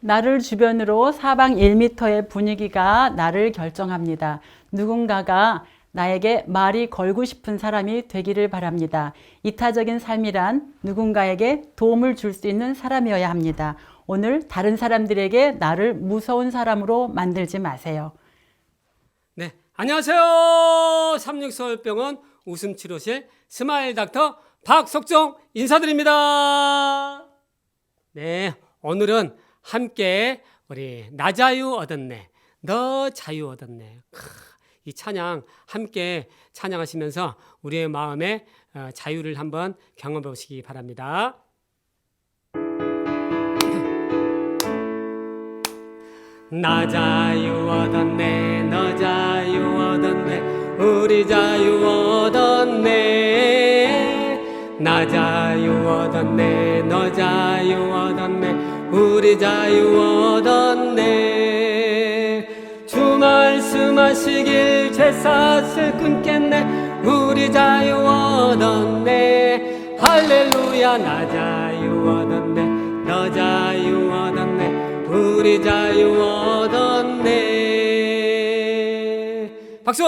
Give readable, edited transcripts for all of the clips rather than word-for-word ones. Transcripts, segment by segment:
나를 주변으로 사방 1m의 분위기가 나를 결정합니다. 누군가가 나에게 말이 걸고 싶은 사람이 되기를 바랍니다. 이타적인 삶이란 누군가에게 도움을 줄 수 있는 사람이어야 합니다. 오늘 다른 사람들에게 나를 무서운 사람으로 만들지 마세요. 네, 안녕하세요. 삼육서울병원 웃음치료실 스마일 닥터 박석종 인사드립니다. 네, 오늘은 함께 우리 나 자유 얻었네, 너 자유 얻었네. 이 찬양 함께 찬양하시면서 우리의 마음의 자유를 한번 경험해 보시기 바랍니다. 나 자유 얻었네, 너 자유 얻었네, 우리 자유 얻었네. 나 자유 얻었네, 너 자유 얻었네, 우리 자유 얻었네. 주 말씀하시길 죄사슬 끊겠네, 우리 자유 얻었네. 할렐루야. 나 자유 얻었네, 너 자유 얻었네, 우리 자유 얻었네. 박수!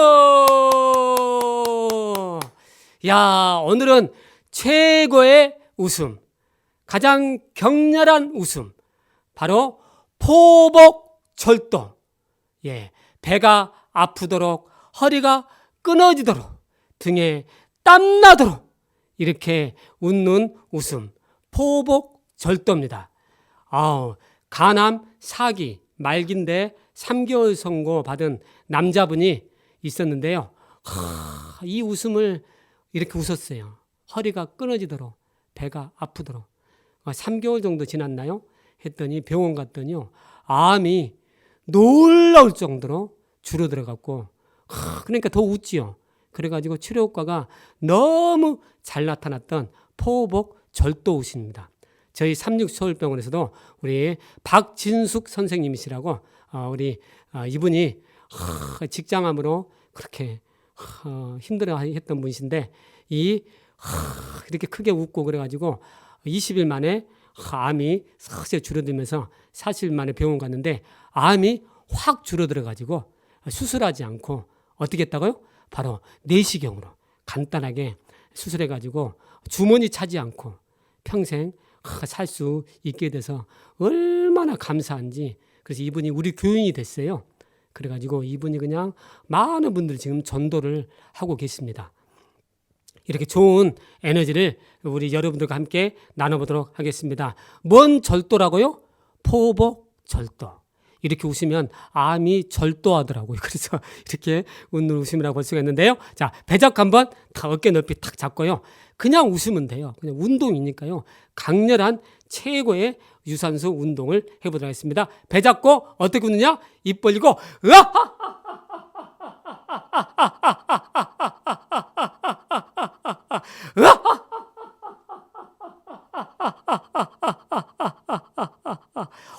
야, 오늘은 최고의 웃음, 가장 격렬한 웃음, 바로 포복절도. 예, 배가 아프도록, 허리가 끊어지도록, 등에 땀나도록 이렇게 웃는 웃음, 포복절도입니다. 간암 4기 말기인데 3개월 선고 받은 남자분이 있었는데요. 이 웃음을 이렇게 웃었어요. 허리가 끊어지도록, 배가 아프도록. 3개월 정도 지났나요? 했더니 병원 갔더니요, 암이 놀라울 정도로 줄어들어갖고, 그러니까 더 웃지요. 그래가지고 치료 효과가 너무 잘 나타났던 포복절도 웃입니다. 저희 삼육서울병원에서도 우리 박진숙 선생님이시라고, 우리 이분이 직장암으로 그렇게 힘들어했던 분이신데, 이렇게 크게 웃고 그래가지고 20일 만에 암이 서서히 줄어들면서 40일 만에 병원 갔는데 암이 확 줄어들어가지고 수술하지 않고 어떻게 했다고요? 바로 내시경으로 간단하게 수술해가지고 주머니 차지 않고 평생 살 수 있게 돼서 얼마나 감사한지. 그래서 이분이 우리 교인이 됐어요. 그래가지고 이분이 그냥 많은 분들 지금 전도를 하고 계십니다. 이렇게 좋은 에너지를 우리 여러분들과 함께 나눠보도록 하겠습니다. 뭔 절도라고요? 포복절도. 이렇게 웃으면 암이 절도하더라고요. 그래서 이렇게 웃는 웃음이라고 볼 수가 있는데요. 자, 배작 한번 다 어깨 높이 탁 잡고요. 그냥 웃으면 돼요. 그냥 운동이니까요. 강렬한 최고의 유산소 운동을 해보도록 하겠습니다. 배 잡고 어떻게 웃느냐? 입 벌리고 으아!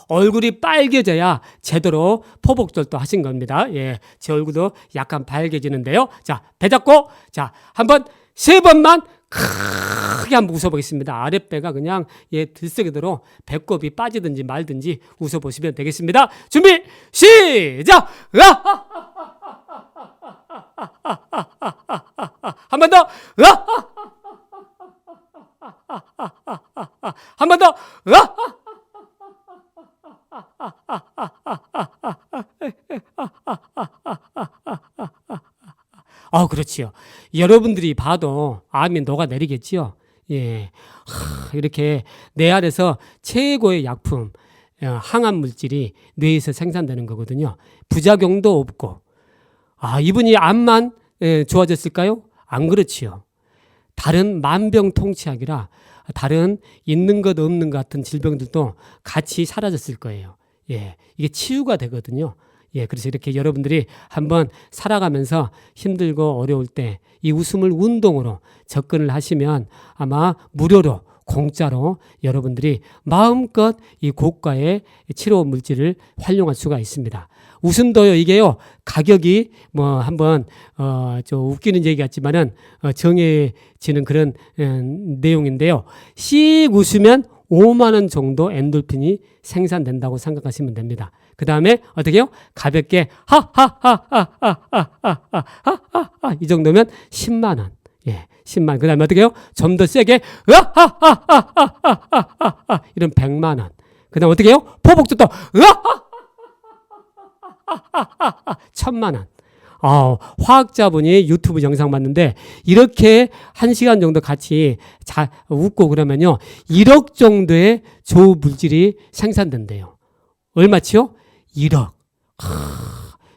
얼굴이 빨개져야 제대로 포복절도 하신 겁니다. 예, 제 얼굴도 약간 빨개지는데요. 자, 배 잡고, 자, 한번 3번만 크게 한번 웃어보겠습니다. 아랫배가 그냥 들썩이도록 배꼽이 빠지든지 말든지 웃어보시면 되겠습니다. 준비, 시작! 한 번 더, 한 번 더, 그렇지요. 여러분들이 봐도 암이 녹아내리겠지요. 예, 이렇게 뇌 안에서 최고의 약품, 항암 물질이 뇌에서 생산되는 거거든요. 부작용도 없고. 이분이 암만 좋아졌을까요? 안 그렇지요. 다른 만병통치약이라 다른 있는 것 없는 것 같은 질병들도 같이 사라졌을 거예요. 예, 이게 치유가 되거든요. 예, 그래서 이렇게 여러분들이 한번 살아가면서 힘들고 어려울 때 이 웃음을 운동으로 접근을 하시면 아마 무료로 공짜로 여러분들이 마음껏 이 고가의 치료 물질을 활용할 수가 있습니다. 웃음도요, 이게요, 가격이 뭐 한번 좀 웃기는 얘기 같지만은 정해지는 그런 내용인데요. 씩 웃으면 5만 원 정도 엔돌핀이 생산된다고 생각하시면 됩니다. 그 다음에 어떻게 해요? 가볍게 하하하하하하하하하하 이 정도면 10만 원. 예, 10만. 그 다음에 어떻게 해요? 좀 더 세게 으하하하하하하하 이런 100만 원. 그 다음에 어떻게 해요? 포복도 또 으하하하하하하 1000만 원. 화학자분이 유튜브 영상 봤는데 이렇게 1시간 정도 같이 웃고 그러면요 1억 정도의 좋은 물질이 생산된대요. 얼마치요? 1억.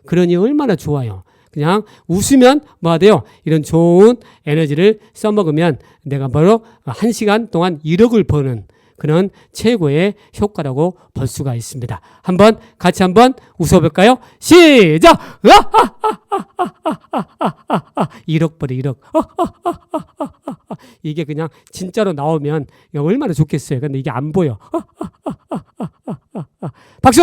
그러니 얼마나 좋아요. 그냥 웃으면 뭐가 돼요? 이런 좋은 에너지를 써먹으면 내가 바로 1시간 동안 1억을 버는 그런 최고의 효과라고 볼 수가 있습니다. 같이 한번 웃어볼까요? 시작! 1억 벌이 1억. 이게 그냥 진짜로 나오면 얼마나 좋겠어요. 근데 이게 안 보여. 박수!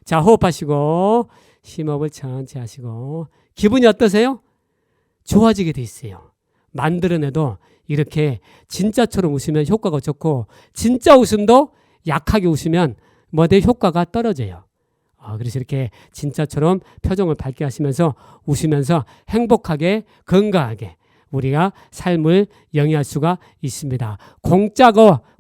자, 호흡하시고 심호흡을 천천히 하시고 기분이 어떠세요? 좋아지게 돼 있어요. 만들어내도 이렇게 진짜처럼 웃으면 효과가 좋고 진짜 웃음도 약하게 웃으면 뭐대 효과가 떨어져요. 그래서 이렇게 진짜처럼 표정을 밝게 하시면서 웃으면서 행복하게 건강하게 우리가 삶을 영위할 수가 있습니다.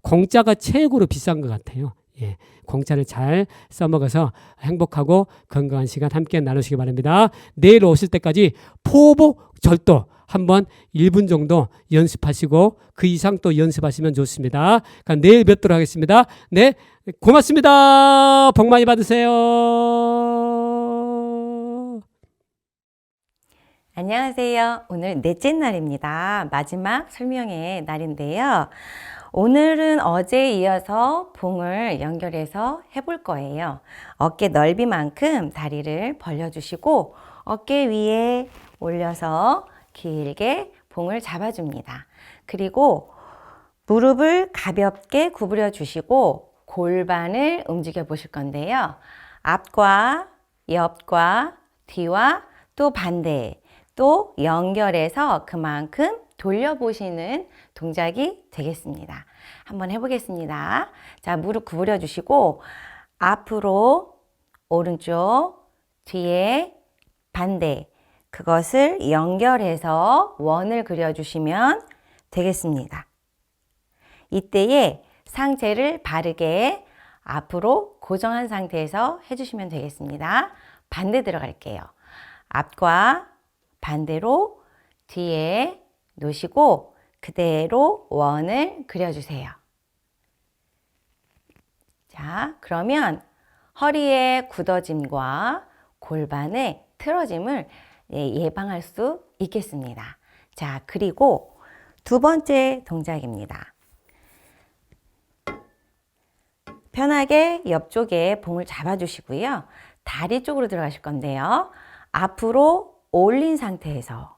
공짜가 최고로 비싼 것 같아요. 예, 공짜를 잘 써먹어서 행복하고 건강한 시간 함께 나누시기 바랍니다. 내일 오실 때까지 포복 절도 한번 1분 정도 연습하시고 그 이상 또 연습하시면 좋습니다. 그러니까 내일 뵙도록 하겠습니다. 네, 고맙습니다. 복 많이 받으세요. 안녕하세요. 오늘 넷째 날입니다. 마지막 설명의 날인데요. 오늘은 어제에 이어서 봉을 연결해서 해볼 거예요. 어깨 넓이만큼 다리를 벌려주시고 어깨 위에 올려서 길게 봉을 잡아줍니다. 그리고 무릎을 가볍게 구부려 주시고 골반을 움직여 보실 건데요. 앞과 옆과 뒤와 또 반대 또 연결해서 그만큼 돌려보시는 동작이 되겠습니다. 한번 해보겠습니다. 자, 무릎 구부려 주시고 앞으로 오른쪽 뒤에 반대 그것을 연결해서 원을 그려주시면 되겠습니다. 이때에 상체를 바르게 앞으로 고정한 상태에서 해주시면 되겠습니다. 반대 들어갈게요. 앞과 반대로 뒤에 놓으시고 그대로 원을 그려주세요. 자, 그러면 허리의 굳어짐과 골반의 틀어짐을 예방할 수 있겠습니다. 자, 그리고 두 번째 동작입니다. 편하게 옆쪽에 봉을 잡아주시고요. 다리 쪽으로 들어가실 건데요. 앞으로 올린 상태에서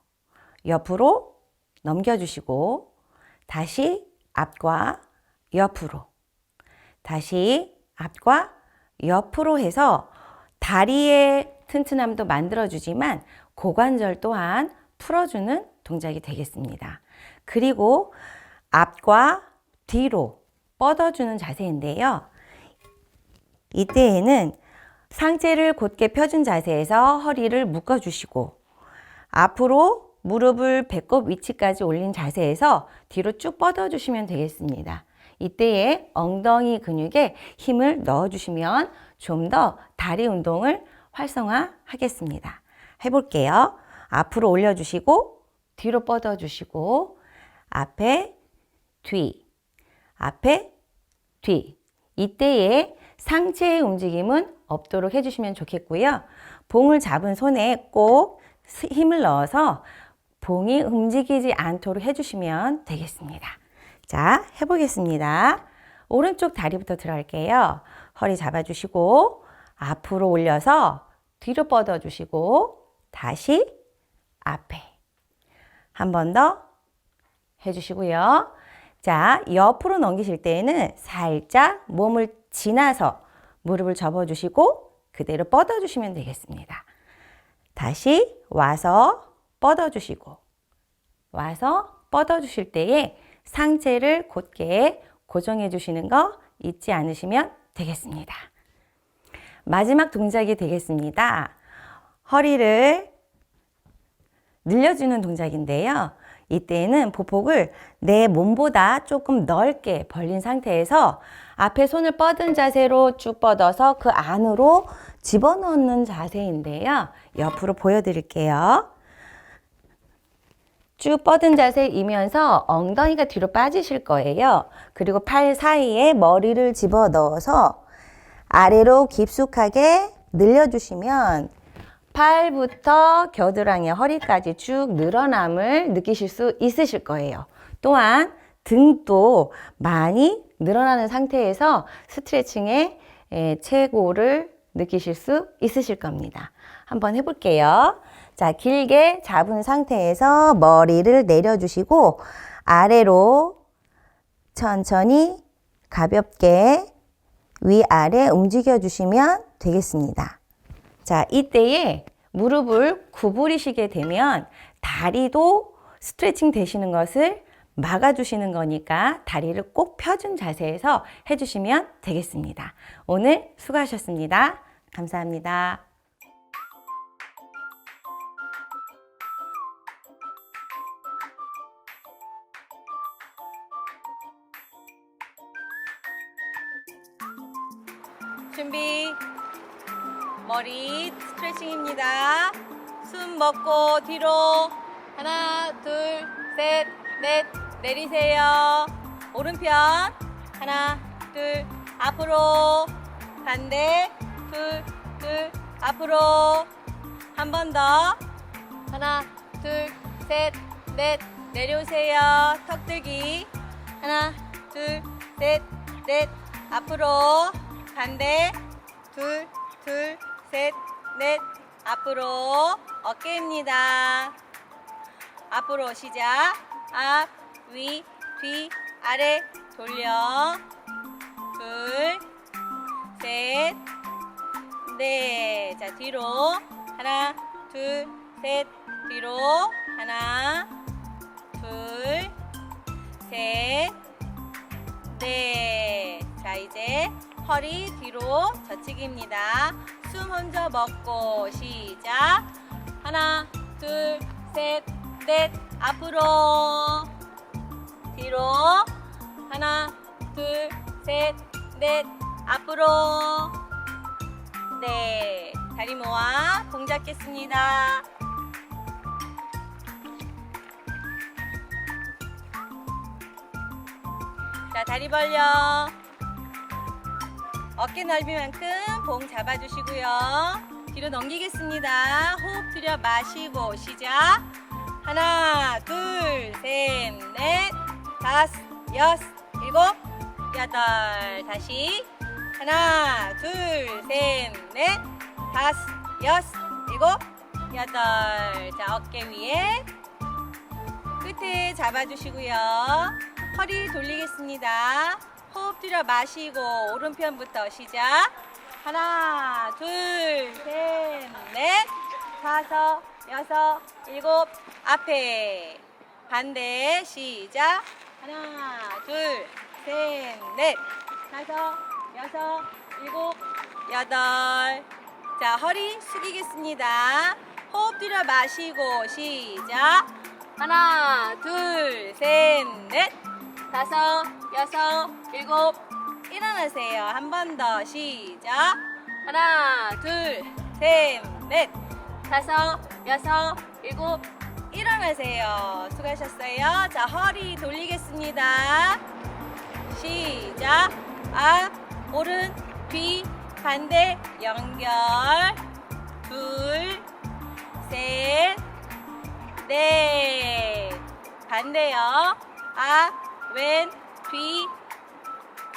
옆으로 넘겨주시고 다시 앞과 옆으로 다시 앞과 옆으로 해서 다리의 튼튼함도 만들어주지만 고관절 또한 풀어주는 동작이 되겠습니다. 그리고 앞과 뒤로 뻗어주는 자세인데요. 이때에는 상체를 곧게 펴준 자세에서 허리를 묶어주시고 앞으로 무릎을 배꼽 위치까지 올린 자세에서 뒤로 쭉 뻗어주시면 되겠습니다. 이때에 엉덩이 근육에 힘을 넣어주시면 좀 더 다리 운동을 활성화하겠습니다. 해볼게요. 앞으로 올려주시고 뒤로 뻗어주시고 앞에 뒤 앞에 뒤 이때에 상체의 움직임은 없도록 해주시면 좋겠고요. 봉을 잡은 손에 꼭 힘을 넣어서 봉이 움직이지 않도록 해주시면 되겠습니다. 자, 해보겠습니다. 오른쪽 다리부터 들어갈게요. 허리 잡아주시고 앞으로 올려서 뒤로 뻗어주시고 다시 앞에 한 번 더 해주시고요. 자, 옆으로 넘기실 때에는 살짝 몸을 지나서 무릎을 접어주시고 그대로 뻗어주시면 되겠습니다. 다시 와서 뻗어주시고 와서 뻗어주실 때에 상체를 곧게 고정해 주시는 거 잊지 않으시면 되겠습니다. 마지막 동작이 되겠습니다. 허리를 늘려주는 동작인데요. 이때는 보폭을 내 몸보다 조금 넓게 벌린 상태에서 앞에 손을 뻗은 자세로 쭉 뻗어서 그 안으로 집어넣는 자세인데요. 옆으로 보여드릴게요. 쭉 뻗은 자세이면서 엉덩이가 뒤로 빠지실 거예요. 그리고 팔 사이에 머리를 집어넣어서 아래로 깊숙하게 늘려주시면 팔부터 겨드랑이, 허리까지 쭉 늘어남을 느끼실 수 있으실 거예요. 또한 등도 많이 늘어나는 상태에서 스트레칭의 최고를 느끼실 수 있으실 겁니다. 한번 해볼게요. 자, 길게 잡은 상태에서 머리를 내려주시고 아래로 천천히 가볍게 위아래 움직여 주시면 되겠습니다. 자, 이때에 무릎을 구부리시게 되면 다리도 스트레칭 되시는 것을 막아주시는 거니까 다리를 꼭 펴준 자세에서 해주시면 되겠습니다. 오늘 수고하셨습니다. 감사합니다. 준비. 머리 스트레칭입니다. 숨 먹고 뒤로 하나, 둘, 셋, 넷 내리세요. 오른편 하나, 둘, 앞으로 반대 둘, 둘, 앞으로 한 번 더 하나, 둘, 셋, 넷 내려오세요. 턱 들기 하나, 둘, 셋, 넷 앞으로 반대 둘, 둘, 셋, 넷 앞으로 어깨입니다. 앞으로 시작. 앞, 위, 뒤, 아래 돌려. 둘, 셋, 넷. 자, 뒤로 하나, 둘, 셋, 뒤로 하나, 둘, 셋, 넷. 자, 이제 허리 뒤로 젖히기입니다. 숨 혼자 먹고 시작. 하나, 둘, 셋, 넷 앞으로 뒤로 하나, 둘, 셋, 넷 앞으로 네, 다리 모아 봉 잡겠습니다. 자, 다리 벌려. 어깨 넓이만큼 봉 잡아주시고요. 뒤로 넘기겠습니다. 호흡 들여 마시고 시작. 하나, 둘, 셋, 넷, 다섯, 여섯, 일곱, 여덟. 다시 하나, 둘, 셋, 넷, 다섯, 여섯, 일곱, 여덟. 자, 어깨 위에 끝에 잡아주시고요. 허리 돌리겠습니다. 호흡 들여 마시고 오른편부터 시작. 하나, 둘, 셋, 넷, 다섯, 여섯, 일곱. 앞에 반대 시작. 하나, 둘, 셋, 넷, 다섯, 여섯, 일곱, 여덟. 자, 허리 숙이겠습니다. 호흡 들여 마시고 시작. 하나, 둘, 셋, 넷, 다섯, 여섯, 일곱. 일어나세요. 한 번 더 시작. 하나, 둘, 셋, 넷, 다섯, 여섯, 일곱. 일어나세요. 수고하셨어요. 자, 허리 돌리겠습니다. 시작. 앞, 오른, 뒤, 반대 연결. 둘, 셋, 넷. 반대요. 앞, 왼, 뒤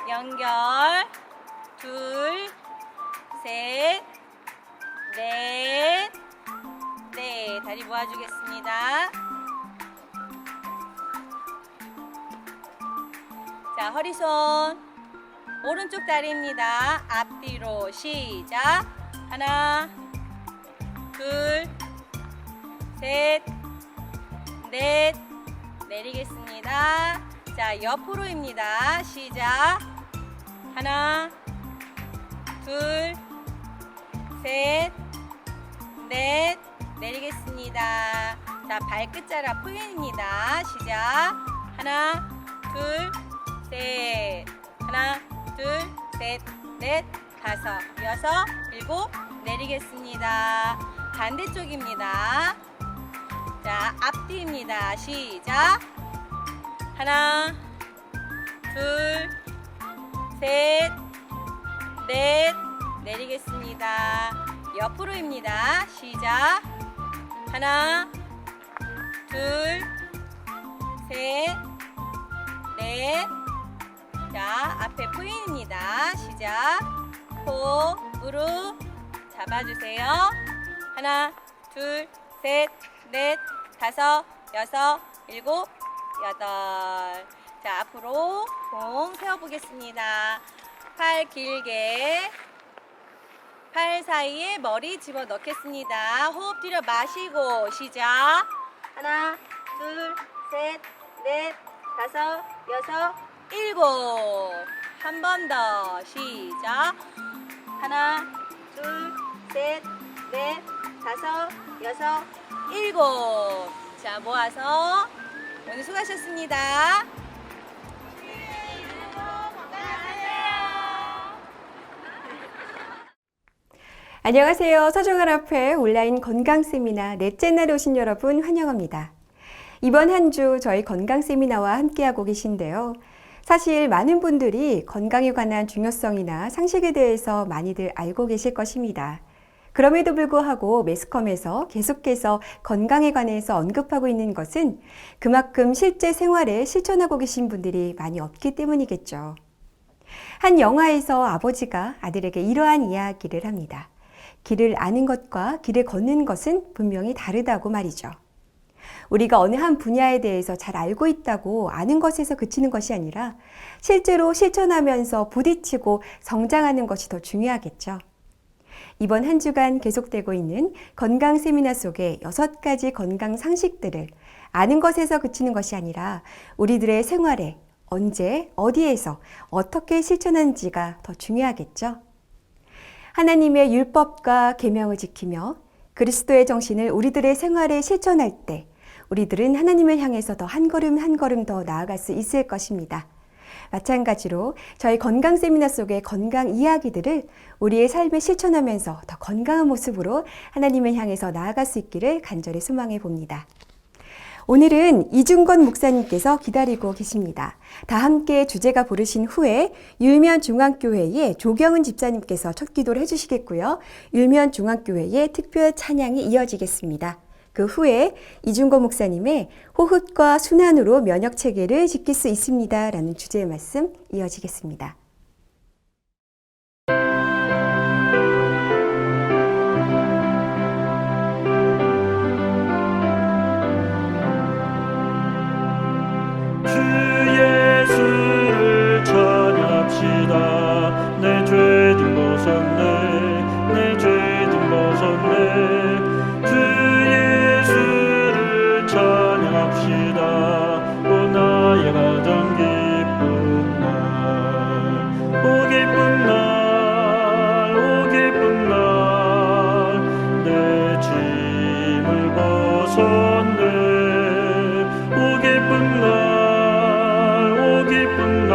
연결. 둘, 셋, 넷. 네, 다리 모아주겠습니다. 자, 허리손 오른쪽 다리입니다. 앞뒤로 시작. 하나, 둘, 셋, 넷. 내리겠습니다. 자, 옆으로입니다. 시작. 하나, 둘, 셋, 넷, 내리겠습니다. 자, 발끝자락 포인트입니다. 시작. 하나, 둘, 셋. 하나, 둘, 셋, 넷, 다섯, 여섯, 일곱, 내리겠습니다. 반대쪽입니다. 자, 앞뒤입니다. 시작. 하나, 둘, 셋, 넷, 내리겠습니다. 옆으로입니다. 시작. 하나, 둘, 셋, 넷. 자, 앞에 포인트입니다. 시작. 코, 무릎 잡아주세요. 하나, 둘, 셋, 넷, 다섯, 여섯, 일곱, 여덟. 자, 앞으로 공 세워보겠습니다. 팔 길게, 팔 사이에 머리 집어넣겠습니다. 호흡 들여 마시고 시작. 하나, 둘, 셋, 넷, 다섯, 여섯, 일곱. 한 번 더 시작. 하나, 둘, 셋, 넷, 다섯, 여섯, 일곱. 자, 모아서 오늘 수고하셨습니다. 안녕하세요. 서정을 앞에 온라인 건강 세미나 넷째 날에 오신 여러분 환영합니다. 이번 한 주 저희 건강 세미나와 함께하고 계신데요. 사실 많은 분들이 건강에 관한 중요성이나 상식에 대해서 많이들 알고 계실 것입니다. 그럼에도 불구하고 매스컴에서 계속해서 건강에 관해서 언급하고 있는 것은 그만큼 실제 생활에 실천하고 계신 분들이 많이 없기 때문이겠죠. 한 영화에서 아버지가 아들에게 이러한 이야기를 합니다. 길을 아는 것과 길을 걷는 것은 분명히 다르다고 말이죠. 우리가 어느 한 분야에 대해서 잘 알고 있다고 아는 것에서 그치는 것이 아니라 실제로 실천하면서 부딪히고 성장하는 것이 더 중요하겠죠. 이번 한 주간 계속되고 있는 건강 세미나 속에 6가지 건강 상식들을 아는 것에서 그치는 것이 아니라 우리들의 생활에 언제, 어디에서, 어떻게 실천하는지가 더 중요하겠죠. 하나님의 율법과 계명을 지키며 그리스도의 정신을 우리들의 생활에 실천할 때 우리들은 하나님을 향해서 더 한 걸음 한 걸음 더 나아갈 수 있을 것입니다. 마찬가지로 저희 건강 세미나 속의 건강 이야기들을 우리의 삶에 실천하면서 더 건강한 모습으로 하나님을 향해서 나아갈 수 있기를 간절히 소망해 봅니다. 오늘은 이중건 목사님께서 기다리고 계십니다. 다 함께 주제가 부르신 후에 율면중앙교회의 조경은 집사님께서 첫 기도를 해주시겠고요. 율면중앙교회의 특별 찬양이 이어지겠습니다. 그 후에 이중건 목사님의 호흡과 순환으로 면역체계를 지킬 수 있습니다. 라는 주제의 말씀 이어지겠습니다. 내 죄진 벗었네 내 죄진 벗었네 주 예수를 찬양합시다 오 나의 가장 기쁜 날 오 기쁜 날 오 기쁜 날 내 짐을 벗었네 오 기쁜 날 오 기쁜 날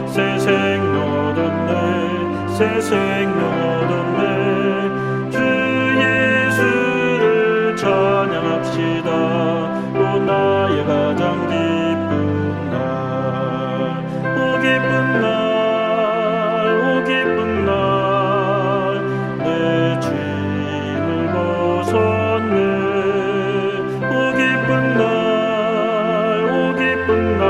새 생명 얻었네 새 생명 얻었네 주 예수를 찬양합시다 오 나의 가장 기쁜 날 오 기쁜 날 오 기쁜 날 내 짐을 벗었네 오 기쁜 날 오 기쁜 날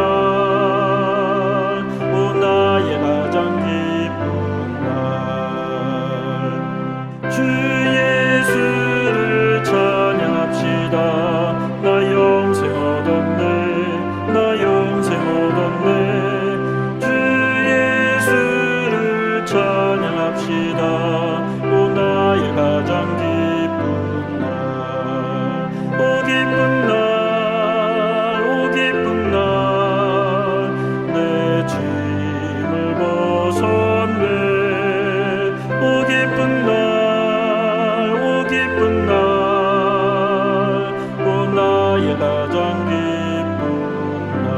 주 예수를 찬양합시다 기쁜 날, 오 기쁜 날, 내 짐을 벗었네. 오 기쁜 날, 오 기쁜 날, 오 나의 가장 기쁜 날.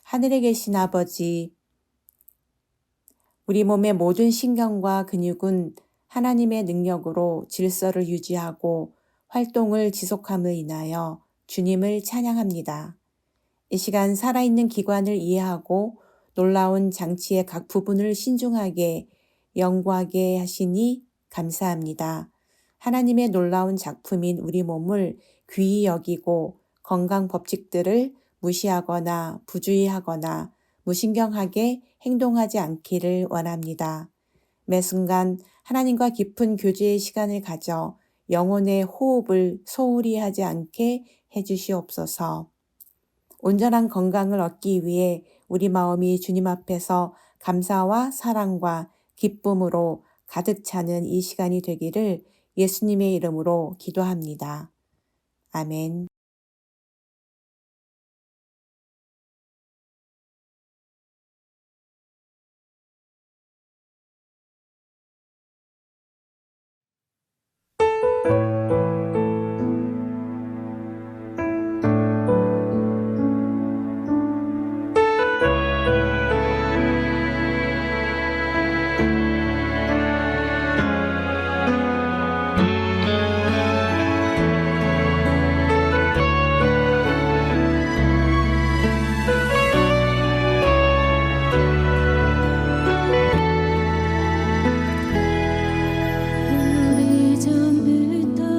하늘에 계신 아버지, 우리 몸의 모든 신경과 근육은 하나님의 능력으로 질서를 유지하고 활동을 지속함을 인하여 주님을 찬양합니다. 이 시간 살아있는 기관을 이해하고 놀라운 장치의 각 부분을 신중하게 연구하게 하시니 감사합니다. 하나님의 놀라운 작품인 우리 몸을 귀히 여기고 건강 법칙들을 무시하거나 부주의하거나 무신경하게 행동하지 않기를 원합니다. 매 순간 하나님과 깊은 교제의 시간을 가져 영혼의 호흡을 소홀히 하지 않게 해주시옵소서. 온전한 건강을 얻기 위해 우리 마음이 주님 앞에서 감사와 사랑과 기쁨으로 가득 차는 이 시간이 되기를 예수님의 이름으로 기도합니다. 아멘. 오래전부터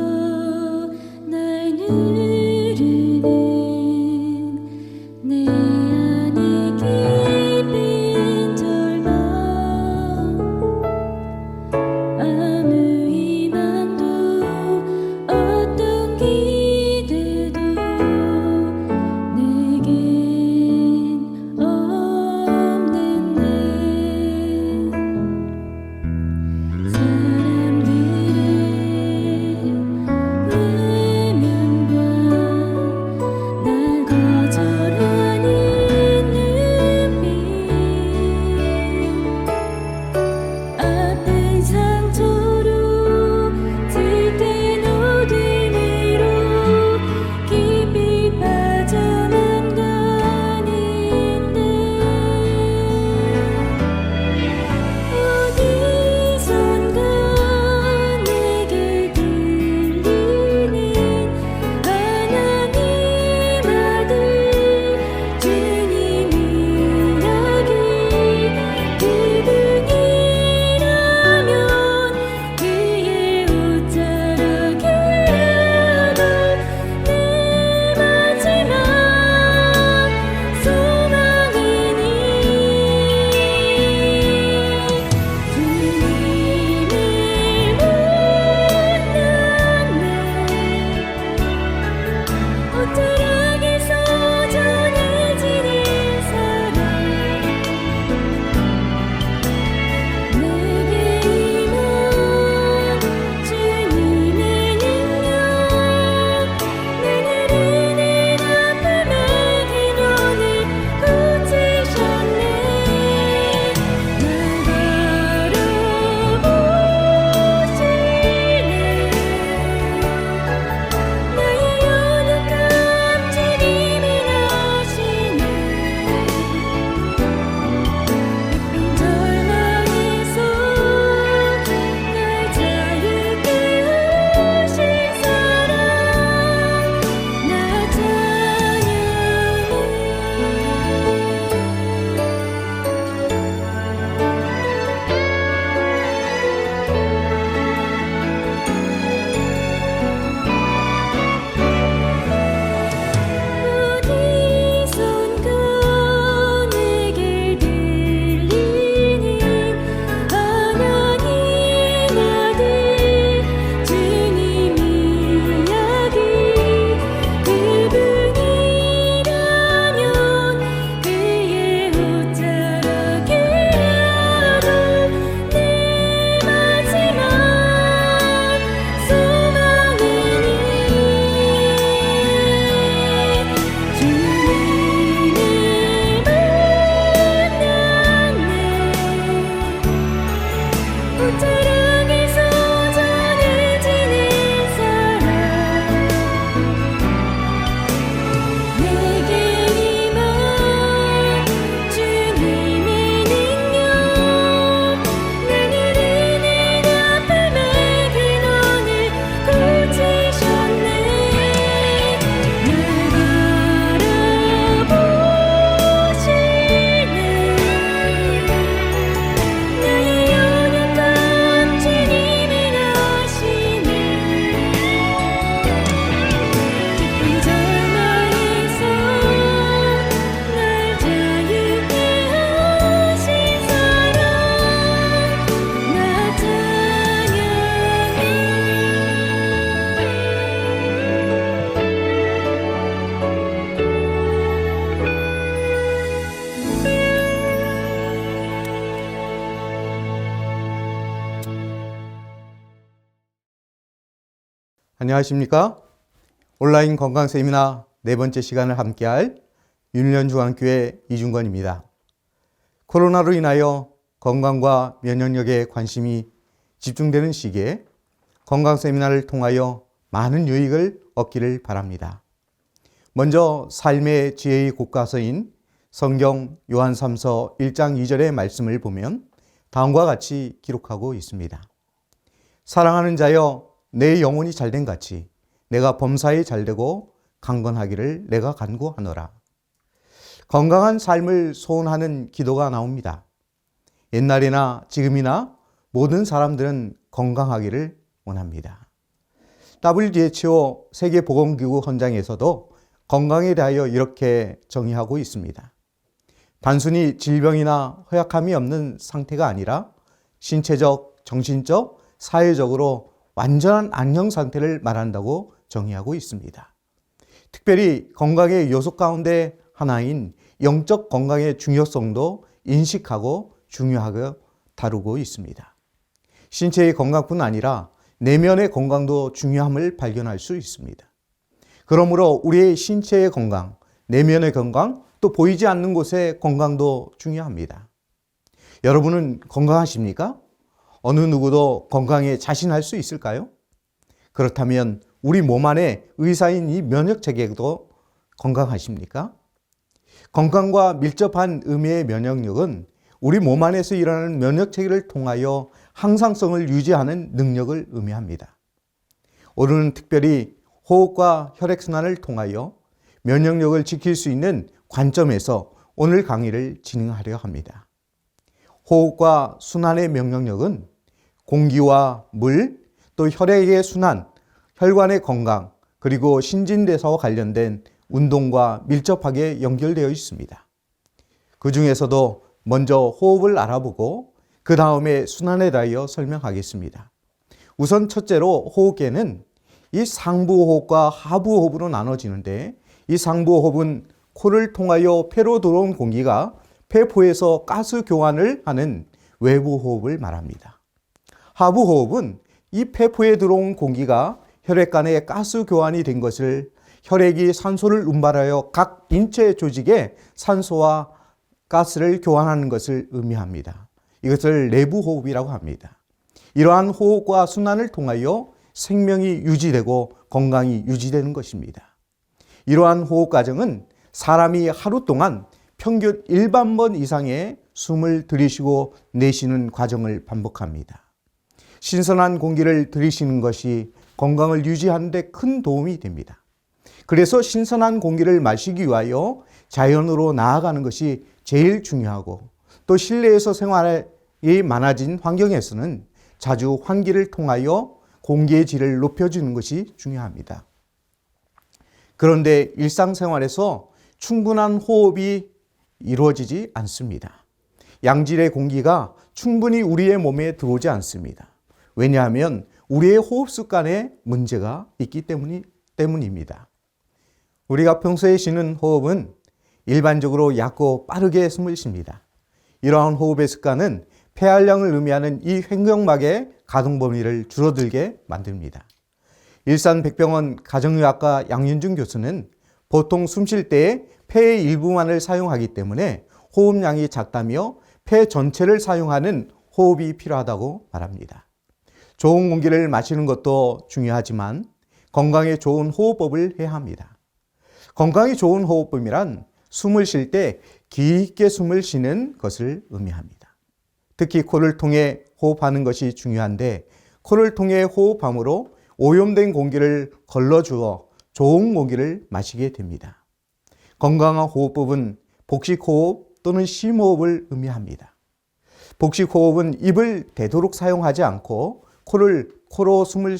안녕하십니까? 온라인 건강 세미나 네 번째 시간을 함께할 윤련중앙교회 이중건입니다. 코로나로 인하여 건강과 면역력에 관심이 집중되는 시기에 건강 세미나를 통하여 많은 유익을 얻기를 바랍니다. 먼저 삶의 지혜의 교과서인 성경 요한 3서 1장 2절의 말씀을 보면 다음과 같이 기록하고 있습니다. 사랑하는 자여 내 영혼이 잘된 같이 내가 범사에 잘되고 강건하기를 내가 간구하노라. 건강한 삶을 소원하는 기도가 나옵니다. 옛날이나 지금이나 모든 사람들은 건강하기를 원합니다. WHO 세계보건기구 헌장에서도 건강에 대하여 이렇게 정의하고 있습니다. 단순히 질병이나 허약함이 없는 상태가 아니라 신체적, 정신적, 사회적으로 완전한 안녕 상태를 말한다고 정의하고 있습니다. 특별히 건강의 요소 가운데 하나인 영적 건강의 중요성도 인식하고 중요하게 다루고 있습니다. 신체의 건강뿐 아니라 내면의 건강도 중요함을 발견할 수 있습니다. 그러므로 우리의 신체의 건강, 내면의 건강, 또 보이지 않는 곳의 건강도 중요합니다. 여러분은 건강하십니까? 어느 누구도 건강에 자신할 수 있을까요? 그렇다면 우리 몸 안에 의사인 이 면역체계도 건강하십니까? 건강과 밀접한 의미의 면역력은 우리 몸 안에서 일어나는 면역체계를 통하여 항상성을 유지하는 능력을 의미합니다. 오늘은 특별히 호흡과 혈액순환을 통하여 면역력을 지킬 수 있는 관점에서 오늘 강의를 진행하려 합니다. 호흡과 순환의 면역력은 공기와 물, 또 혈액의 순환, 혈관의 건강, 그리고 신진대사와 관련된 운동과 밀접하게 연결되어 있습니다. 그 중에서도 먼저 호흡을 알아보고 그 다음에 순환에 대하여 설명하겠습니다. 우선 첫째로 호흡계는 이 상부호흡과 하부호흡으로 나눠지는데 이 상부호흡은 코를 통하여 폐로 들어온 공기가 폐포에서 가스 교환을 하는 외부 호흡을 말합니다. 하부호흡은 이 폐포에 들어온 공기가 혈액간에 가스 교환이 된 것을 혈액이 산소를 운반하여 각 인체 조직에 산소와 가스를 교환하는 것을 의미합니다. 이것을 내부 호흡이라고 합니다. 이러한 호흡과 순환을 통하여 생명이 유지되고 건강이 유지되는 것입니다. 이러한 호흡 과정은 사람이 하루 동안 평균 1만 번 이상의 숨을 들이쉬고 내쉬는 과정을 반복합니다. 신선한 공기를 들이쉬는 것이 건강을 유지하는 데 큰 도움이 됩니다. 그래서 신선한 공기를 마시기 위하여 자연으로 나아가는 것이 제일 중요하고 또 실내에서 생활이 많아진 환경에서는 자주 환기를 통하여 공기의 질을 높여주는 것이 중요합니다. 그런데 일상생활에서 충분한 호흡이 이루어지지 않습니다. 양질의 공기가 충분히 우리의 몸에 들어오지 않습니다. 왜냐하면 우리의 호흡 습관에 문제가 있기 때문입니다. 우리가 평소에 쉬는 호흡은 일반적으로 얕고 빠르게 숨을 쉽니다. 이러한 호흡의 습관은 폐활량을 의미하는 이 횡격막의 가동 범위를 줄어들게 만듭니다. 일산백병원 가정의학과 양윤중 교수는 보통 숨 쉴 때에 폐의 일부만을 사용하기 때문에 호흡량이 작다며 폐 전체를 사용하는 호흡이 필요하다고 말합니다. 좋은 공기를 마시는 것도 중요하지만 건강에 좋은 호흡법을 해야 합니다. 건강에 좋은 호흡법이란 숨을 쉴 때 깊게 숨을 쉬는 것을 의미합니다. 특히 코를 통해 호흡하는 것이 중요한데 코를 통해 호흡함으로 오염된 공기를 걸러주어 좋은 공기를 마시게 됩니다. 건강한 호흡법은 복식호흡 또는 심호흡을 의미합니다. 복식호흡은 입을 되도록 사용하지 않고 코로 숨을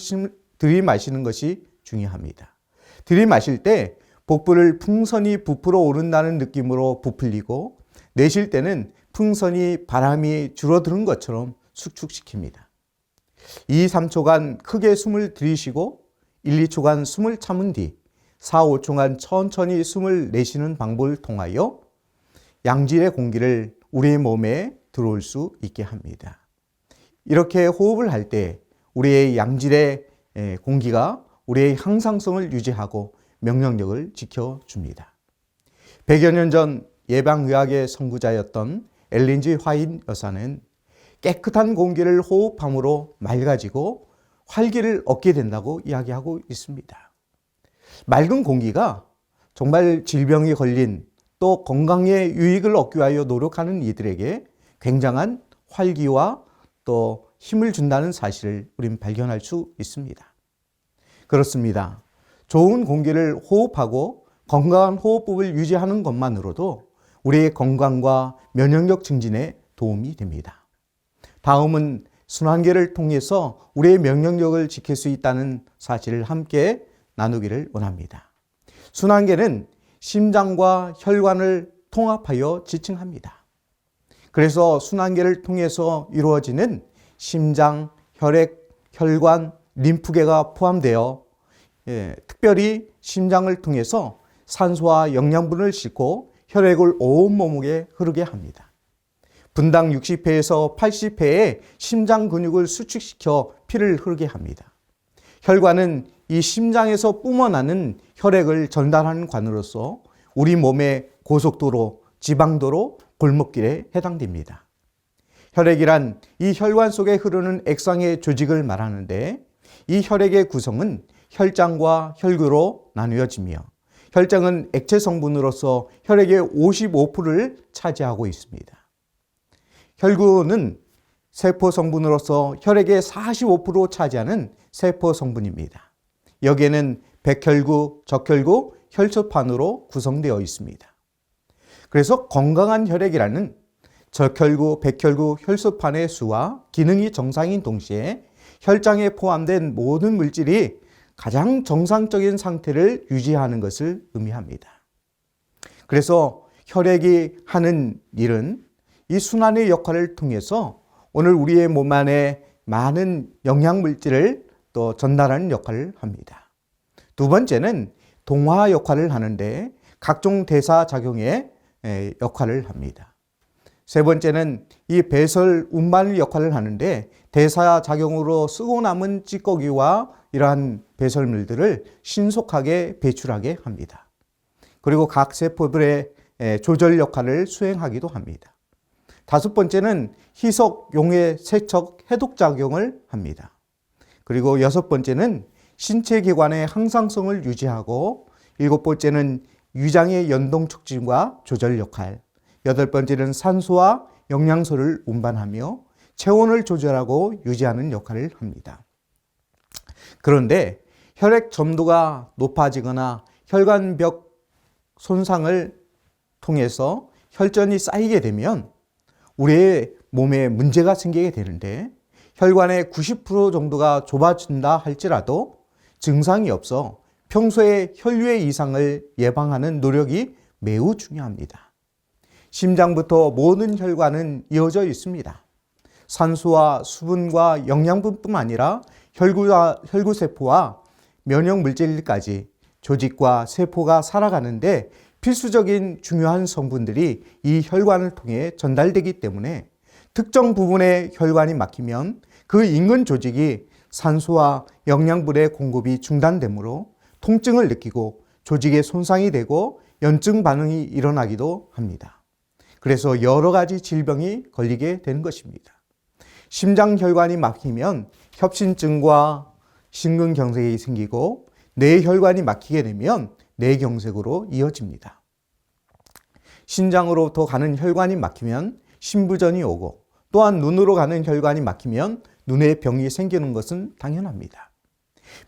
들이마시는 것이 중요합니다. 들이마실 때 복부를 풍선이 부풀어 오른다는 느낌으로 부풀리고 내쉴 때는 풍선이 바람이 줄어드는 것처럼 수축시킵니다. 2, 3초간 크게 숨을 들이쉬고 1, 2초간 숨을 참은 뒤 4, 5초간 천천히 숨을 내쉬는 방법을 통하여 양질의 공기를 우리의 몸에 들어올 수 있게 합니다. 이렇게 호흡을 할 때 우리의 양질의 공기가 우리의 항상성을 유지하고 면역력을 지켜줍니다. 100여 년 전 예방의학의 선구자였던 엘린 G. 화이트 여사는 깨끗한 공기를 호흡함으로 맑아지고 활기를 얻게 된다고 이야기하고 있습니다. 맑은 공기가 정말 질병이 걸린 또 건강에 유익을 얻기 위하여 노력하는 이들에게 굉장한 활기와 또 힘을 준다는 사실을 우리는 발견할 수 있습니다. 그렇습니다. 좋은 공기를 호흡하고 건강한 호흡법을 유지하는 것만으로도 우리의 건강과 면역력 증진에 도움이 됩니다. 다음은 순환계를 통해서 우리의 면역력을 지킬 수 있다는 사실을 함께 나누기를 원합니다. 순환계는 심장과 혈관을 통합하여 지칭합니다. 그래서 순환계를 통해서 이루어지는 심장, 혈액, 혈관, 림프계가 포함되어 특별히 심장을 통해서 산소와 영양분을 싣고 혈액을 온몸에 흐르게 합니다. 분당 60회에서 80회의 심장 근육을 수축시켜 피를 흐르게 합니다. 혈관은 이 심장에서 뿜어나는 혈액을 전달하는 관으로서 우리 몸의 고속도로, 지방도로, 골목길에 해당됩니다. 혈액이란 이 혈관 속에 흐르는 액상의 조직을 말하는데 이 혈액의 구성은 혈장과 혈구로 나누어지며 혈장은 액체 성분으로서 혈액의 55%를 차지하고 있습니다. 혈구는 세포 성분으로서 혈액의 45% 차지하는 세포 성분입니다. 여기에는 백혈구, 적혈구, 혈소판으로 구성되어 있습니다. 그래서 건강한 혈액이라는 적혈구, 백혈구, 혈소판의 수와 기능이 정상인 동시에 혈장에 포함된 모든 물질이 가장 정상적인 상태를 유지하는 것을 의미합니다. 그래서 혈액이 하는 일은 이 순환의 역할을 통해서 오늘 우리의 몸 안에 많은 영양물질을 또 전달하는 역할을 합니다. 두 번째는 동화 역할을 하는데 각종 대사작용의 역할을 합니다. 세 번째는 이 배설 운반 역할을 하는데 대사작용으로 쓰고 남은 찌꺼기와 이러한 배설물들을 신속하게 배출하게 합니다. 그리고 각 세포들의 조절 역할을 수행하기도 합니다. 다섯 번째는 희석, 용해, 세척, 해독 작용을 합니다. 그리고 여섯 번째는 신체 기관의 항상성을 유지하고 일곱 번째는 위장의 연동 촉진과 조절 역할, 여덟 번째는 산소와 영양소를 운반하며 체온을 조절하고 유지하는 역할을 합니다. 그런데 혈액 점도가 높아지거나 혈관벽 손상을 통해서 혈전이 쌓이게 되면 우리의 몸에 문제가 생기게 되는데 혈관의 90% 정도가 좁아진다 할지라도 증상이 없어 평소에 혈류의 이상을 예방하는 노력이 매우 중요합니다. 심장부터 모든 혈관은 이어져 있습니다. 산소와 수분과 영양분뿐만 아니라 혈구세포와 면역물질까지 조직과 세포가 살아가는데 필수적인 중요한 성분들이 이 혈관을 통해 전달되기 때문에 특정 부분의 혈관이 막히면 그 인근 조직이 산소와 영양분의 공급이 중단되므로 통증을 느끼고 조직에 손상이 되고 염증 반응이 일어나기도 합니다. 그래서 여러 가지 질병이 걸리게 되는 것입니다. 심장혈관이 막히면 협심증과 심근경색이 생기고 뇌혈관이 막히게 되면 뇌경색으로 이어집니다. 신장으로부터 가는 혈관이 막히면 신부전이 오고 또한 눈으로 가는 혈관이 막히면 눈에 병이 생기는 것은 당연합니다.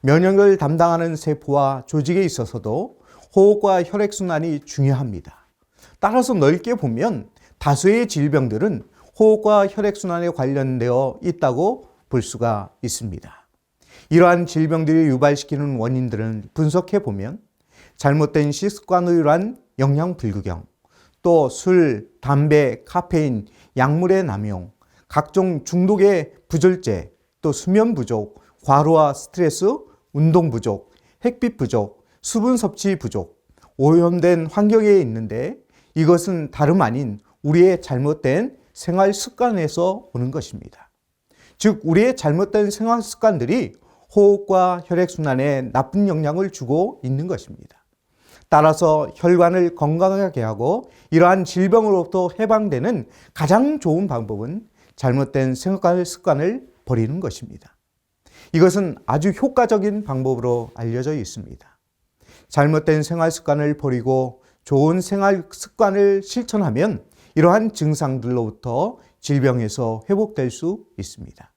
면역을 담당하는 세포와 조직에 있어서도 호흡과 혈액순환이 중요합니다. 따라서 넓게 보면 다수의 질병들은 호흡과 혈액순환에 관련되어 있다고 볼 수가 있습니다. 이러한 질병들이 유발시키는 원인들은 분석해 보면 잘못된 식습관으로 인한 영양 불균형, 또 술, 담배, 카페인, 약물의 남용, 각종 중독의 부절제, 또 수면 부족, 과로와 스트레스, 운동 부족, 햇빛 부족, 수분 섭취 부족, 오염된 환경에 있는데 이것은 다름 아닌 우리의 잘못된 생활 습관에서 오는 것입니다. 즉 우리의 잘못된 생활 습관들이 호흡과 혈액순환에 나쁜 영향을 주고 있는 것입니다. 따라서 혈관을 건강하게 하고 이러한 질병으로부터 해방되는 가장 좋은 방법은 잘못된 생활 습관을 버리는 것입니다. 이것은 아주 효과적인 방법으로 알려져 있습니다. 잘못된 생활 습관을 버리고 좋은 생활 습관을 실천하면 이러한 증상들로부터 질병에서 회복될 수 있습니다.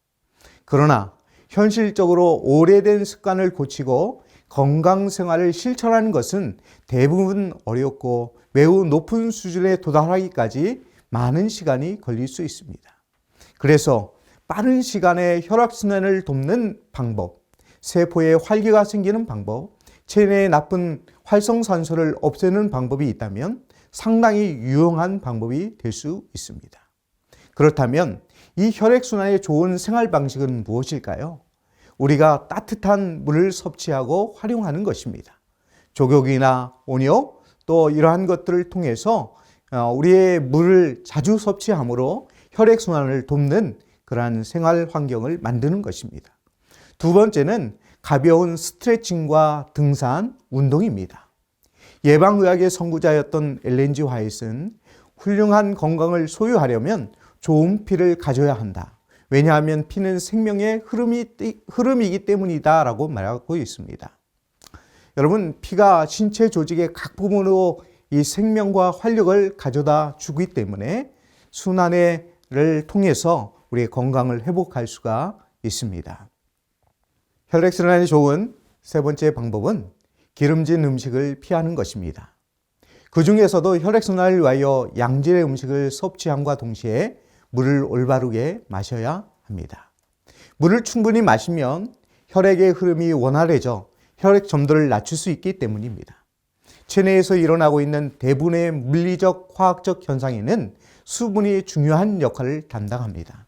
그러나 현실적으로 오래된 습관을 고치고 건강 생활을 실천하는 것은 대부분 어렵고 매우 높은 수준에 도달하기까지 많은 시간이 걸릴 수 있습니다. 그래서 빠른 시간에 혈액순환을 돕는 방법, 세포에 활기가 생기는 방법, 체내의 나쁜 활성산소를 없애는 방법이 있다면 상당히 유용한 방법이 될 수 있습니다. 그렇다면 이 혈액순환에 좋은 생활 방식은 무엇일까요? 우리가 따뜻한 물을 섭취하고 활용하는 것입니다. 족욕이나 온욕 또 이러한 것들을 통해서 우리의 물을 자주 섭취함으로 혈액순환을 돕는 그러한 생활 환경을 만드는 것입니다. 두 번째는 가벼운 스트레칭과 등산, 운동입니다. 예방의학의 선구자였던 엘렌 G. 화이트는 훌륭한 건강을 소유하려면 좋은 피를 가져야 한다. 왜냐하면 피는 생명의 흐름이기 때문이다 라고 말하고 있습니다. 여러분, 피가 신체 조직의 각 부분으로 이 생명과 활력을 가져다 주기 때문에 순환을 통해서 우리의 건강을 회복할 수가 있습니다. 혈액순환이 좋은 세 번째 방법은 기름진 음식을 피하는 것입니다. 그 중에서도 혈액순환을 위하여 양질의 음식을 섭취함과 동시에 물을 올바르게 마셔야 합니다. 물을 충분히 마시면 혈액의 흐름이 원활해져 혈액 점도를 낮출 수 있기 때문입니다. 체내에서 일어나고 있는 대부분의 물리적, 화학적 현상에는 수분이 중요한 역할을 담당합니다.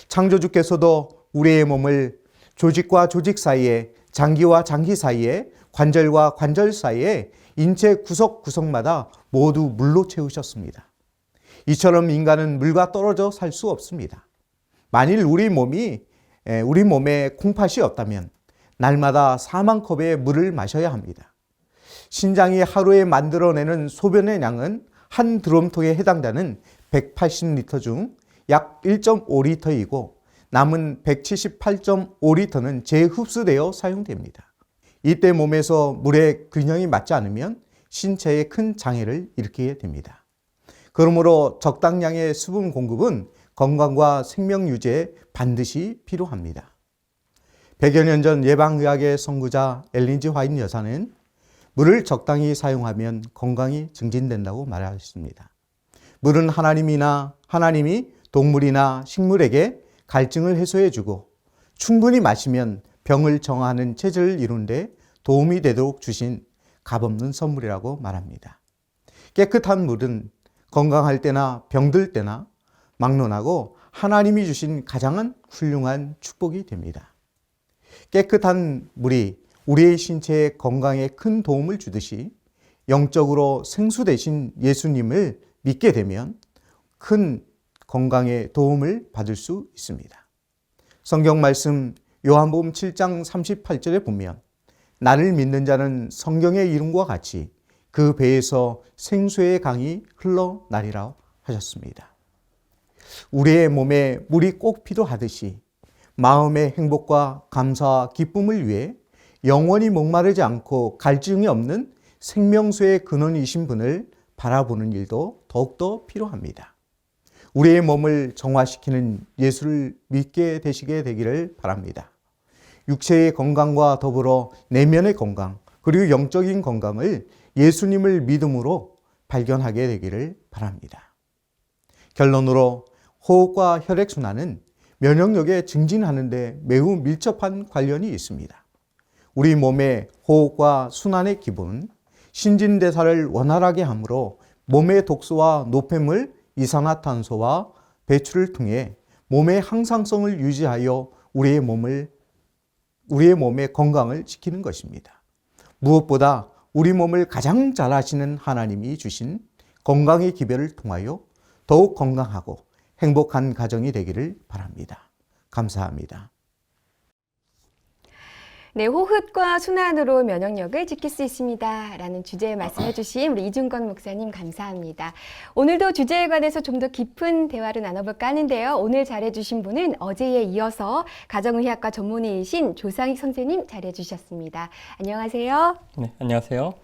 창조주께서도 우리의 몸을 조직과 조직 사이에, 장기와 장기 사이에, 관절과 관절 사이에 인체 구석구석마다 모두 물로 채우셨습니다. 이처럼 인간은 물과 떨어져 살 수 없습니다. 만일 우리 몸에 콩팥이 없다면 날마다 4만 컵의 물을 마셔야 합니다. 신장이 하루에 만들어내는 소변의 양은 한 드럼통에 해당되는 180리터 중 약 1.5리터이고 남은 178.5리터는 재흡수되어 사용됩니다. 이때 몸에서 물의 균형이 맞지 않으면 신체에 큰 장애를 일으키게 됩니다. 그러므로 적당량의 수분 공급은 건강과 생명 유지에 반드시 필요합니다. 100여 년 전 예방의학의 선구자 엘렌 G. 화이트 여사는 물을 적당히 사용하면 건강이 증진된다고 말하셨습니다. 물은 하나님이 동물이나 식물에게 갈증을 해소해주고 충분히 마시면 병을 정화하는 체질을 이루는 데 도움이 되도록 주신 값없는 선물이라고 말합니다. 깨끗한 물은 건강할 때나 병들 때나 막론하고 하나님이 주신 가장 훌륭한 축복이 됩니다. 깨끗한 물이 우리의 신체의 건강에 큰 도움을 주듯이 영적으로 생수 되신 예수님을 믿게 되면 큰 건강에 도움을 받을 수 있습니다. 성경 말씀 요한복음 7장 38절에 보면 나를 믿는 자는 성경의 이름과 같이 그 배에서 생수의 강이 흘러나리라 하셨습니다. 우리의 몸에 물이 꼭 필요하듯이 마음의 행복과 감사와 기쁨을 위해 영원히 목마르지 않고 갈증이 없는 생명수의 근원이신 분을 바라보는 일도 더욱더 필요합니다. 우리의 몸을 정화시키는 예수를 믿게 되시게 되기를 바랍니다. 육체의 건강과 더불어 내면의 건강 그리고 영적인 건강을 예수님을 믿음으로 발견하게 되기를 바랍니다. 결론으로 호흡과 혈액순환은 면역력에 증진하는 데 매우 밀접한 관련이 있습니다. 우리 몸의 호흡과 순환의 기본, 신진대사를 원활하게 하므로 몸의 독소와 노폐물, 이산화탄소와 배출을 통해 몸의 항상성을 유지하여 우리의 몸의 건강을 지키는 것입니다. 무엇보다 우리 몸을 가장 잘 아시는 하나님이 주신 건강의 기별을 통하여 더욱 건강하고 행복한 가정이 되기를 바랍니다. 감사합니다. 네, 호흡과 순환으로 면역력을 지킬 수 있습니다. 라는 주제에 말씀해 주신 우리 이중건 목사님 감사합니다. 오늘도 주제에 관해서 좀 더 깊은 대화를 나눠볼까 하는데요. 오늘 잘해 주신 분은 어제에 이어서 가정의학과 전문의이신 조상익 선생님 잘해 주셨습니다. 안녕하세요. 네, 안녕하세요.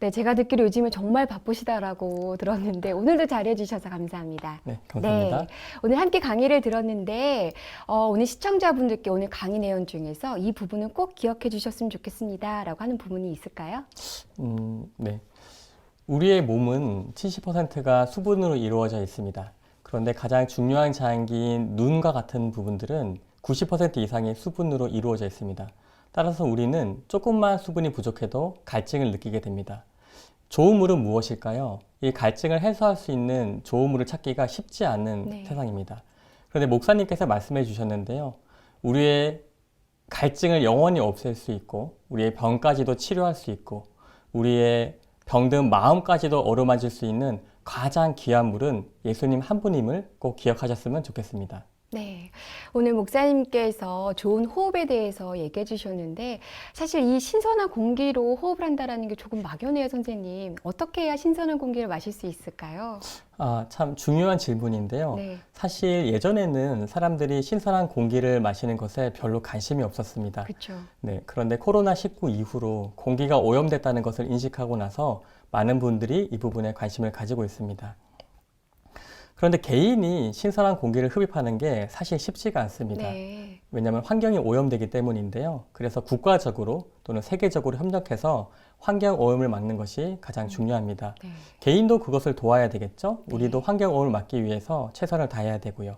네, 제가 듣기로 요즘에 정말 바쁘시다라고 들었는데 오늘도 잘해 주셔서 감사합니다. 네, 감사합니다. 네, 오늘 함께 강의를 들었는데 오늘 시청자분들께 오늘 강의 내용 중에서 이 부분은 꼭 기억해 주셨으면 좋겠습니다 라고 하는 부분이 있을까요? 네. 우리의 몸은 70%가 수분으로 이루어져 있습니다. 그런데 가장 중요한 장기인 눈과 같은 부분들은 90% 이상의 수분으로 이루어져 있습니다. 따라서 우리는 조금만 수분이 부족해도 갈증을 느끼게 됩니다. 좋은 물은 무엇일까요? 이 갈증을 해소할 수 있는 좋은 물을 찾기가 쉽지 않은 세상입니다. 그런데 목사님께서 말씀해 주셨는데요. 우리의 갈증을 영원히 없앨 수 있고 우리의 병까지도 치료할 수 있고 우리의 병든 마음까지도 어루만질 수 있는 가장 귀한 물은 예수님 한 분임을 꼭 기억하셨으면 좋겠습니다. 네, 오늘 목사님께서 좋은 호흡에 대해서 얘기해 주셨는데 사실 이 신선한 공기로 호흡을 한다는 게 조금 막연해요, 선생님. 어떻게 해야 신선한 공기를 마실 수 있을까요? 참 중요한 질문인데요. 네. 사실 예전에는 사람들이 신선한 공기를 마시는 것에 별로 관심이 없었습니다. 그렇죠. 네, 그런데 코로나19 이후로 공기가 오염됐다는 것을 인식하고 나서 많은 분들이 이 부분에 관심을 가지고 있습니다. 그런데 개인이 신선한 공기를 흡입하는 게 사실 쉽지가 않습니다. 네. 왜냐하면 환경이 오염되기 때문인데요. 그래서 국가적으로 또는 세계적으로 협력해서 환경 오염을 막는 것이 가장 중요합니다. 네. 개인도 그것을 도와야 되겠죠. 우리도 환경 오염을 막기 위해서 최선을 다해야 되고요.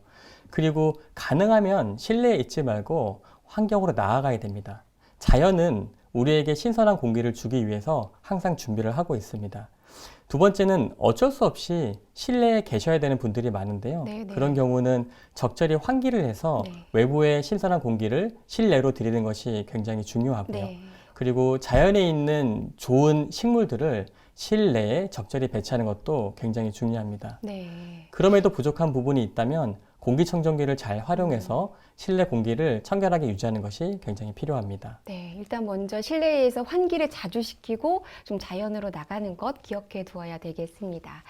그리고 가능하면 실내에 있지 말고 환경으로 나아가야 됩니다. 자연은 우리에게 신선한 공기를 주기 위해서 항상 준비를 하고 있습니다. 두 번째는 어쩔 수 없이 실내에 계셔야 되는 분들이 많은데요. 그런 경우는 적절히 환기를 해서 외부의 신선한 공기를 실내로 들이는 것이 굉장히 중요하고요. 그리고 자연에 있는 좋은 식물들을 실내에 적절히 배치하는 것도 굉장히 중요합니다. 그럼에도 부족한 부분이 있다면 공기청정기를 잘 활용해서 실내 공기를 청결하게 유지하는 것이 굉장히 필요합니다. 네, 일단 먼저 실내에서 환기를 자주 시키고 좀 자연으로 나가는 것 기억해 두어야 되겠습니다.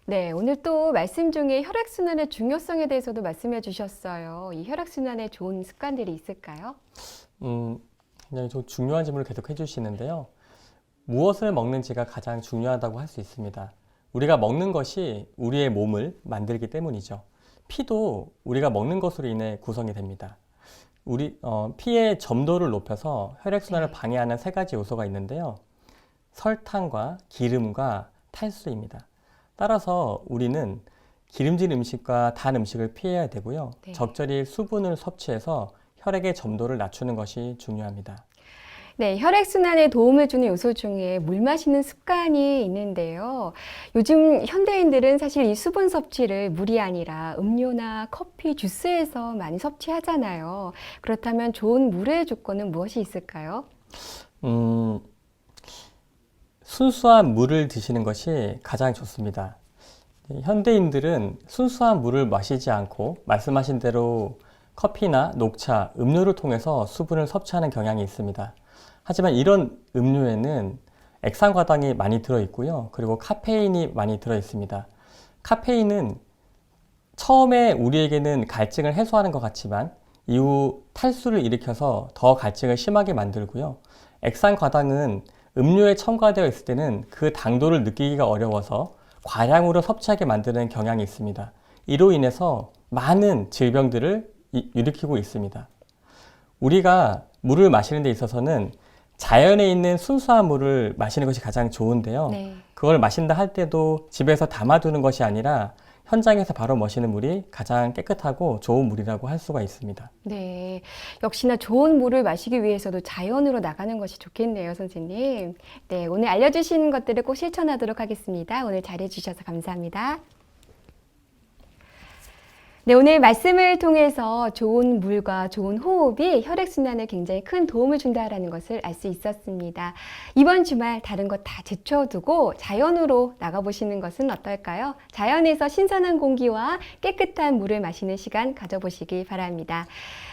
네, 오늘 또 말씀 중에 혈액순환의 중요성에 대해서도 말씀해 주셨어요. 이 혈액순환에 좋은 습관들이 있을까요? 굉장히 중요한 질문을 계속 해주시는데요. 무엇을 먹는지가 가장 중요하다고 할 수 있습니다. 우리가 먹는 것이 우리의 몸을 만들기 때문이죠. 피도 우리가 먹는 것으로 인해 구성이 됩니다. 피의 점도를 높여서 혈액순환을 방해하는 세 가지 요소가 있는데요. 설탕과 기름과 탈수입니다. 따라서 우리는 기름진 음식과 단 음식을 피해야 되고요. 적절히 수분을 섭취해서 혈액의 점도를 낮추는 것이 중요합니다. 네, 혈액순환에 도움을 주는 요소 중에 물 마시는 습관이 있는데요. 요즘 현대인들은 사실 이 수분 섭취를 물이 아니라 음료나 커피, 주스에서 많이 섭취하잖아요. 그렇다면 좋은 물의 조건은 무엇이 있을까요? 순수한 물을 드시는 것이 가장 좋습니다. 현대인들은 순수한 물을 마시지 않고 말씀하신 대로 커피나 녹차, 음료를 통해서 수분을 섭취하는 경향이 있습니다. 하지만 이런 음료에는 액상과당이 많이 들어있고요. 그리고 카페인이 많이 들어있습니다. 카페인은 처음에 우리에게는 갈증을 해소하는 것 같지만 이후 탈수를 일으켜서 더 갈증을 심하게 만들고요. 액상과당은 음료에 첨가되어 있을 때는 그 당도를 느끼기가 어려워서 과량으로 섭취하게 만드는 경향이 있습니다. 이로 인해서 많은 질병들을 일으키고 있습니다. 우리가 물을 마시는 데 있어서는 자연에 있는 순수한 물을 마시는 것이 가장 좋은데요. 그걸 마신다 할 때도 집에서 담아두는 것이 아니라 현장에서 바로 마시는 물이 가장 깨끗하고 좋은 물이라고 할 수가 있습니다. 네, 역시나 좋은 물을 마시기 위해서도 자연으로 나가는 것이 좋겠네요, 선생님. 네, 오늘 알려주신 것들을 꼭 실천하도록 하겠습니다. 오늘 잘해주셔서 감사합니다. 네, 오늘 말씀을 통해서 좋은 물과 좋은 호흡이 혈액순환에 굉장히 큰 도움을 준다는 것을 알 수 있었습니다. 이번 주말 다른 것 다 제쳐두고 자연으로 나가보시는 것은 어떨까요? 자연에서 신선한 공기와 깨끗한 물을 마시는 시간 가져보시기 바랍니다.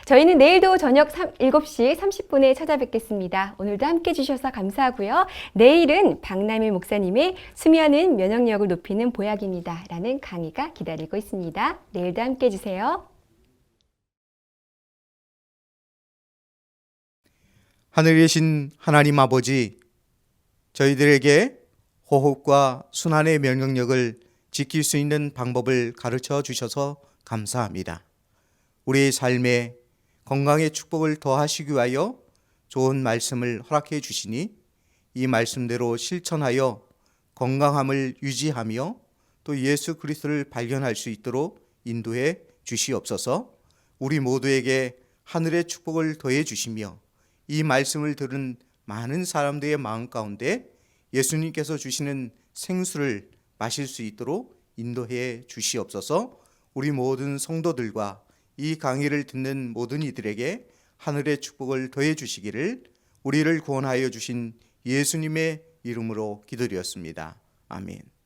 저희는 내일도 저녁 7시 30분에 찾아뵙겠습니다. 오늘도 함께 해주셔서 감사하고요. 내일은 박남일 목사님의 수면은 면역력을 높이는 보약입니다. 라는 강의가 기다리고 있습니다. 내일도 함께 해주세요. 하늘에 계신 하나님 아버지, 저희들에게 호흡과 순환의 면역력을 지킬 수 있는 방법을 가르쳐 주셔서 감사합니다. 우리의 삶에 건강의 축복을 더하시기 위하여 좋은 말씀을 허락해 주시니 이 말씀대로 실천하여 건강함을 유지하며 또 예수 그리스도를 발견할 수 있도록 인도해 주시옵소서. 우리 모두에게 하늘의 축복을 더해 주시며 이 말씀을 들은 많은 사람들의 마음 가운데 예수님께서 주시는 생수를 마실 수 있도록 인도해 주시옵소서. 우리 모든 성도들과 이 강의를 듣는 모든 이들에게 하늘의 축복을 더해 주시기를 우리를 구원하여 주신 예수님의 이름으로 기도드렸습니다. 아멘.